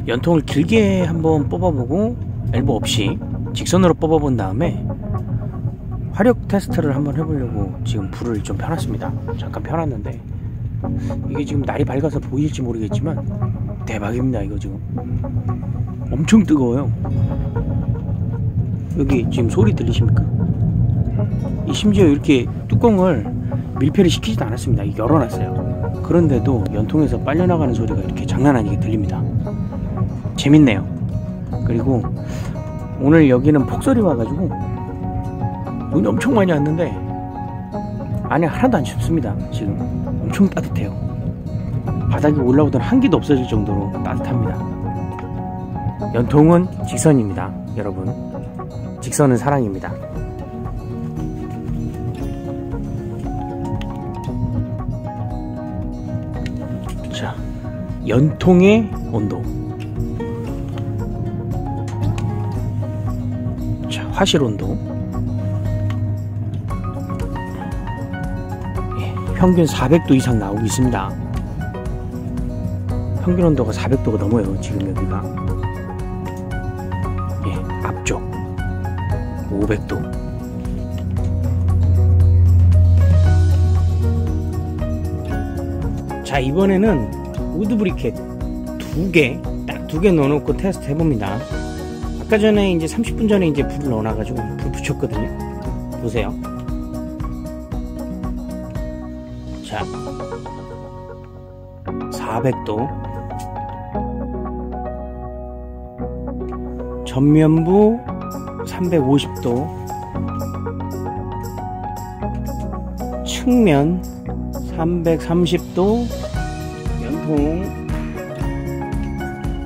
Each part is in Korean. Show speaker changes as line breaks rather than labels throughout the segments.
연통을 길게 한번 뽑아보고 엘보 없이 직선으로 뽑아본 다음에 화력 테스트를 한번 해보려고 지금 불을 좀 펴놨습니다. 잠깐 펴놨는데 이게 지금 날이 밝아서 보일지 모르겠지만 대박입니다. 이거 지금 엄청 뜨거워요. 여기 지금 소리 들리십니까? 심지어 이렇게 뚜껑을 밀폐를 시키지도 않았습니다. 열어놨어요. 그런데도 연통에서 빨려나가는 소리가 이렇게 장난 아니게 들립니다. 재밌네요. 그리고 오늘 여기는 폭설이 와가지고 눈이 엄청 많이 왔는데 안에 하나도 안 춥습니다. 지금 엄청 따뜻해요. 바닥에 올라오던 한기도 없어질 정도로 따뜻합니다. 연통은 직선입니다. 여러분, 직선은 사랑입니다. 자, 연통의 온도. 자, 화실 온도. 평균 400도 이상 나오고 있습니다. 평균 온도가 400도가 넘어요. 지금 여기가. 앞쪽 500도. 자, 이번에는 우드 브리켓 딱 두 개 넣어놓고 테스트 해봅니다. 아까 전에 이제 30분 전에 이제 불을 넣어놔가지고 불 붙였거든요. 보세요. 자, 400도. 전면부 350도. 측면 330도.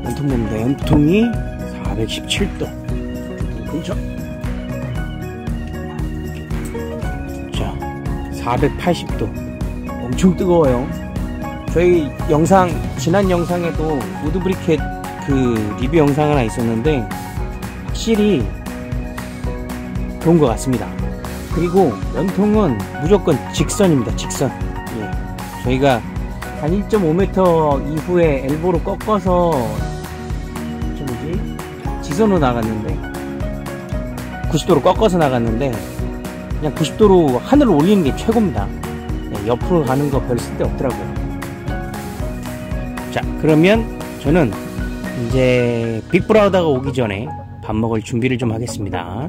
연통입니다. 연통이 417도. 그렇죠? 자, 480도. 엄청 뜨거워요. 저희 영상, 지난 영상에도 우드 브리켓 그 리뷰 영상 하나 있었는데 확실히 좋은 것 같습니다. 그리고 연통은 무조건 직선입니다. 직선. 저희가 한 1.5m 이후에 엘보로 꺾어서 지선으로 나갔는데 90도로 꺾어서 나갔는데 그냥 90도로 하늘을 올리는 게 최고입니다. 옆으로 가는 거 별 쓸데 없더라고요. 자, 그러면 저는 이제 빅브라우더가 오기 전에 밥 먹을 준비를 좀 하겠습니다.